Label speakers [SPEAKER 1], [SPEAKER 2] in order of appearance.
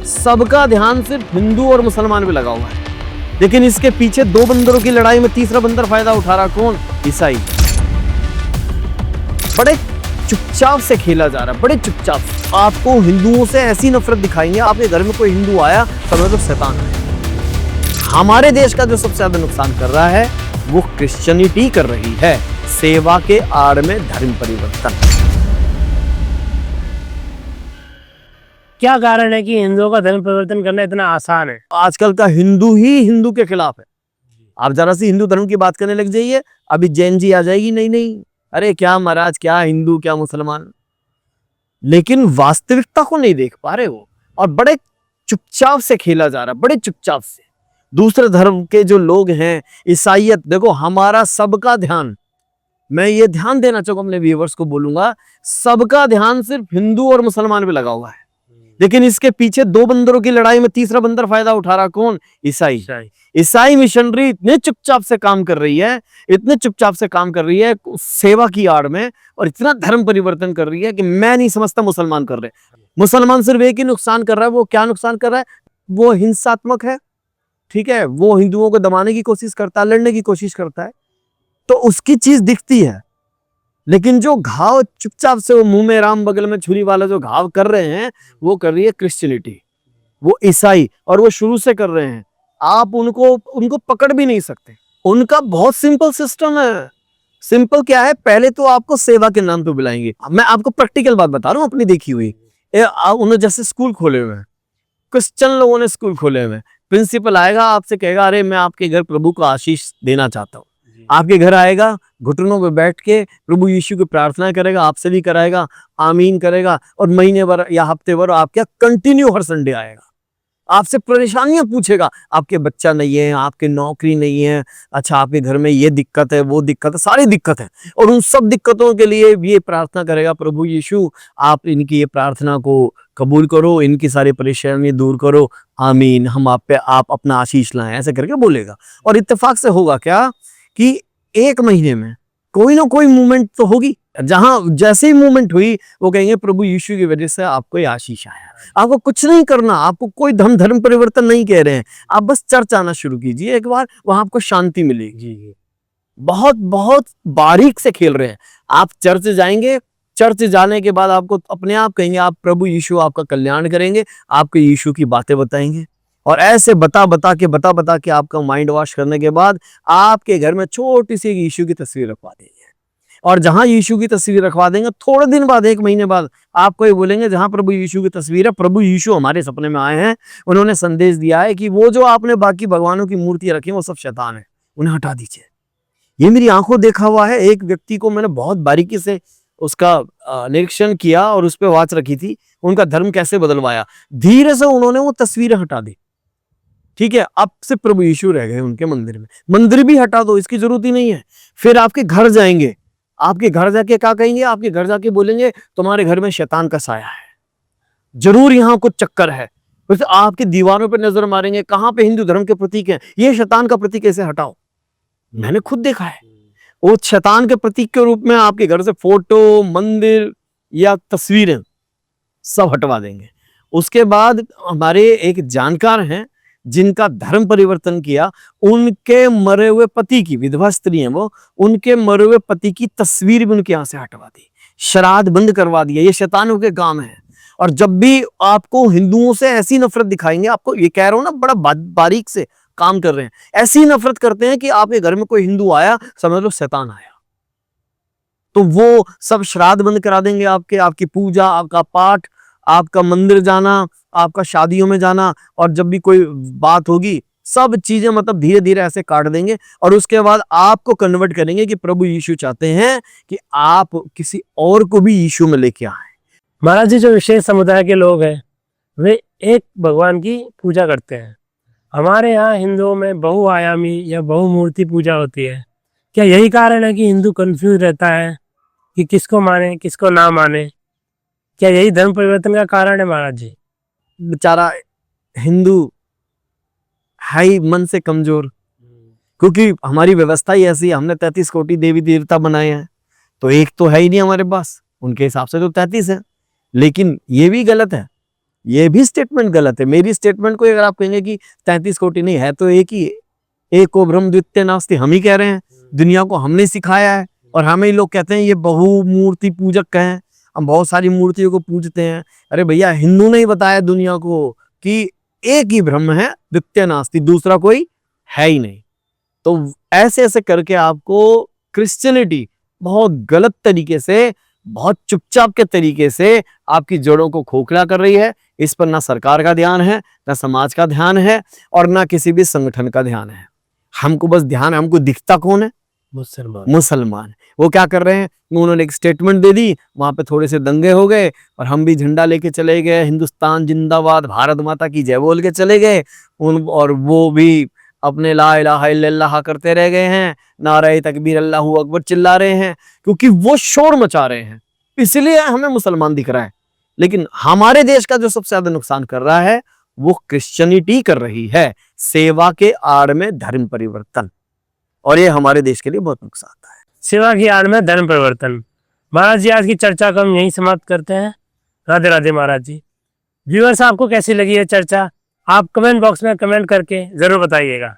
[SPEAKER 1] सबका ध्यान सिर्फ हिंदू और मुसलमान पे लगा हुआ है, लेकिन इसके पीछे दो बंदरों की लड़ाई में तीसरा बंदर फायदा उठा रहा। कौन? ईसाई। बड़े चुपचाप से खेला जा रहा है, बड़े चुपचाप। आपको हिंदुओं से ऐसी नफरत दिखाएंगे, आपके घर में कोई हिंदू आया समझ लो शैतान है। हमारे देश का जो सबसे ज्यादा नुकसान कर रहा है वो क्रिश्चियनिटी कर रही है, सेवा के आड़ में धर्म परिवर्तन।
[SPEAKER 2] क्या कारण है कि हिंदुओं का धर्म परिवर्तन करना इतना आसान है?
[SPEAKER 1] आजकल का हिंदू ही हिंदू के खिलाफ है। आप जरा सी हिंदू धर्म की बात करने लग जाइए, अभी जैन जी आ जाएगी, नहीं नहीं अरे क्या महाराज, क्या हिंदू क्या मुसलमान। लेकिन वास्तविकता को नहीं देख पा रहे हो और बड़े चुपचाप से खेला जा रहा है, बड़े चुपचाप से। दूसरे धर्म के जो लोग हैं, ईसाइयत, देखो हमारा सबका ध्यान, मैं ये ध्यान देना चाहूंगा अपने व्यूअर्स को, बोलूंगा सबका ध्यान सिर्फ हिंदू और मुसलमान पे लगा हुआ है, लेकिन इसके पीछे दो बंदरों की लड़ाई में तीसरा बंदर फायदा उठा रहा। कौन? ईसाई। ईसाई मिशनरी इतने चुपचाप से काम कर रही है, इतने चुपचाप से काम कर रही है सेवा की आड़ में, और इतना धर्म परिवर्तन कर रही है कि मैं नहीं समझता मुसलमान कर रहे। मुसलमान सिर्फ एक ही नुकसान कर रहा है, वो क्या नुकसान कर रहा है? वो हिंसात्मक है, ठीक है, वो हिंदुओं को दबाने की कोशिश करता है, लड़ने की कोशिश करता है, तो उसकी चीज दिखती है। लेकिन जो घाव चुपचाप से वो मुंह में राम बगल में छुरी वाला जो घाव कर रहे हैं, वो कर रही है क्रिश्चियनिटी, वो ईसाई, और वो शुरू से कर रहे हैं। आप उनको पकड़ भी नहीं सकते। उनका बहुत सिंपल सिस्टम है। सिंपल क्या है? पहले तो आपको सेवा के नाम पे बुलाएंगे। मैं आपको प्रैक्टिकल बात बता रहा हूँ अपनी देखी हुई। उन्होंने जैसे स्कूल खोले हुए हैं, क्रिश्चियन लोगों ने स्कूल खोले हुए हैं, प्रिंसिपल आएगा आपसे कहेगा अरे मैं आपके घर प्रभु को आशीष देना चाहता हूँ। आपके घर आएगा, घुटनों पे बैठ के प्रभु यीशु की प्रार्थना करेगा, आपसे भी कराएगा, आमीन करेगा, और महीने भर या हफ्ते भर आपके कंटिन्यू हर संडे आएगा, आपसे परेशानियां पूछेगा। आपके बच्चा नहीं है, आपके नौकरी नहीं है, अच्छा आपके घर में ये दिक्कत है, वो दिक्कत है, सारी दिक्कत है, और उन सब दिक्कतों के लिए ये प्रार्थना करेगा, प्रभु यीशु आप इनकी ये प्रार्थना को कबूल करो, इनकी सारी परेशानी दूर करो, आमीन, हम आप अपना आशीष लाएं, ऐसे करके बोलेगा। और इत्तेफाक से होगा क्या कि एक महीने में कोई ना कोई मूवमेंट तो होगी। जहां जैसे ही मूवमेंट हुई वो कहेंगे प्रभु यीशु की वजह से आपको ये आशीष आया। आपको कुछ नहीं करना, आपको कोई धर्म परिवर्तन नहीं कह रहे हैं, आप बस चर्च आना शुरू कीजिए एक बार, वहां आपको शांति मिलेगी। बहुत बहुत बारीक से खेल रहे हैं। आप चर्च जाएंगे, चर्च जाने के बाद आपको अपने आप कहेंगे आप प्रभु यीशु आपका कल्याण करेंगे, आपको यीशु की बातें बताएंगे, और ऐसे बता बता के आपका माइंड वॉश करने के बाद आपके घर में छोटी सी यीशु की तस्वीर रखवा देंगे। और जहां यीशु की तस्वीर रखवा देंगे, थोड़े दिन बाद, एक महीने बाद आपको ये बोलेंगे जहां प्रभु यीशु की तस्वीर है, प्रभु यीशु हमारे सपने में आए हैं, उन्होंने संदेश दिया है कि वो जो आपने बाकी भगवानों की मूर्ति रखी वो सब शैतान है, उन्हें हटा दीजिए। ये मेरी आंखों देखा हुआ है। एक व्यक्ति को मैंने बहुत बारीकी से उसका निरीक्षण किया और उस पर वाच रखी थी, उनका धर्म कैसे बदलवाया। धीरे से उन्होंने वो तस्वीरें हटा दी, ठीक है, अब से प्रभु यीशु रह गए उनके मंदिर में। मंदिर भी हटा दो, इसकी जरूरत ही नहीं है। फिर आपके घर जाएंगे, आपके घर जाके क्या कहेंगे? आपके घर जाके बोलेंगे तुम्हारे घर में शैतान का साया है, जरूर यहाँ कुछ चक्कर है। फिर आपकी दीवारों पर नजर मारेंगे, कहाँ पे हिंदू धर्म के प्रतीक हैं, ये शैतान का प्रतीक ऐसे हटाओ। मैंने खुद देखा है, वो शैतान के प्रतीक के रूप में आपके घर से फोटो, मंदिर या तस्वीरें सब हटवा देंगे। उसके बाद हमारे एक जानकार हैं जिनका धर्म परिवर्तन किया, उनके मरे हुए पति की, विधवा स्त्री हैं वो, उनके मरे हुए पति की तस्वीर भी उनके यहाँ से हटवा दी, श्राद्ध बंद करवा दिया। ये शैतानों के काम है। और जब भी आपको हिंदुओं से ऐसी नफरत दिखाएंगे, आपको ये कह रहा हूं ना, बड़ा बारीक से काम कर रहे हैं, ऐसी नफरत करते हैं कि आपके घर में कोई हिंदू आया समझ लो शैतान आया, तो वो सब श्राद्ध बंद करा देंगे, आपकी पूजा, आपका पाठ, आपका मंदिर जाना, आपका शादियों में जाना, और जब भी कोई बात होगी सब चीजें मतलब धीरे धीरे ऐसे काट देंगे। और उसके बाद आपको कन्वर्ट करेंगे कि प्रभु यीशु चाहते हैं कि आप किसी और को भी यीशु में लेके आए।
[SPEAKER 2] महाराज जी, जो विशेष समुदाय के लोग हैं वे एक भगवान की पूजा करते हैं। हमारे यहाँ हिंदुओं में बहुआयामी या बहुमूर्ति पूजा होती है। क्या यही कारण है कि हिंदू कंफ्यूज रहता है कि किसको माने किसको ना माने? क्या यही धर्म परिवर्तन का कारण है महाराज जी?
[SPEAKER 1] बेचारा हिंदू है ही मन से कमजोर, क्योंकि हमारी व्यवस्था ही ऐसी है। हमने 33 कोटि देवी देवता बनाए हैं, तो एक तो है ही नहीं हमारे पास, उनके हिसाब से तो 33 है। लेकिन ये भी गलत है, ये भी स्टेटमेंट गलत है। मेरी स्टेटमेंट को अगर आप कहेंगे कि 33 कोटि नहीं है, तो एक ही है, एक को ब्रह्म द्वितीय नास्ति, हम ही कह रहे हैं, दुनिया को हमने सिखाया है। और हमें ही लोग कहते हैं ये बहुमूर्ति पूजक हैं, हम बहुत सारी मूर्तियों को पूजते हैं। अरे भैया, हिंदू ने ही बताया दुनिया को कि एक ही ब्रह्म है, द्वितीय नास्ति, दूसरा कोई है ही नहीं। तो ऐसे ऐसे करके आपको क्रिश्चियनिटी बहुत गलत तरीके से, बहुत चुपचाप के तरीके से आपकी जड़ों को खोखला कर रही है। इस पर ना सरकार का ध्यान है, ना समाज का ध्यान है, और ना किसी भी संगठन का ध्यान है। हमको बस ध्यान है, हमको दिखता कौन है? मुसलमान। वो क्या कर रहे हैं? उन्होंने एक स्टेटमेंट दे दी, वहां पे थोड़े से दंगे हो गए और हम भी झंडा लेके चले गए, हिंदुस्तान जिंदाबाद, भारत माता की जय बोल के चले गए। और वो भी अपने ला इलाहा इल्लल्लाह करते रह गए हैं, नारे तकबीर अल्लाहू अकबर चिल्ला रहे हैं, क्योंकि वो शोर मचा रहे हैं, इसलिए हमें मुसलमान दिख रहा है। लेकिन हमारे देश का जो सबसे ज्यादा नुकसान कर रहा है वो क्रिश्चियनिटी कर रही है, सेवा के आड़ में धर्म परिवर्तन, और ये हमारे देश के लिए बहुत नुकसानदायक है।
[SPEAKER 2] सेवा की आड़ में धर्म परिवर्तन। महाराज जी, आज की चर्चा को हम यहीं समाप्त करते हैं। राधे राधे महाराज जी। व्यूअर्स, आपको कैसी लगी ये चर्चा? आप कमेंट बॉक्स में कमेंट करके जरूर बताइएगा।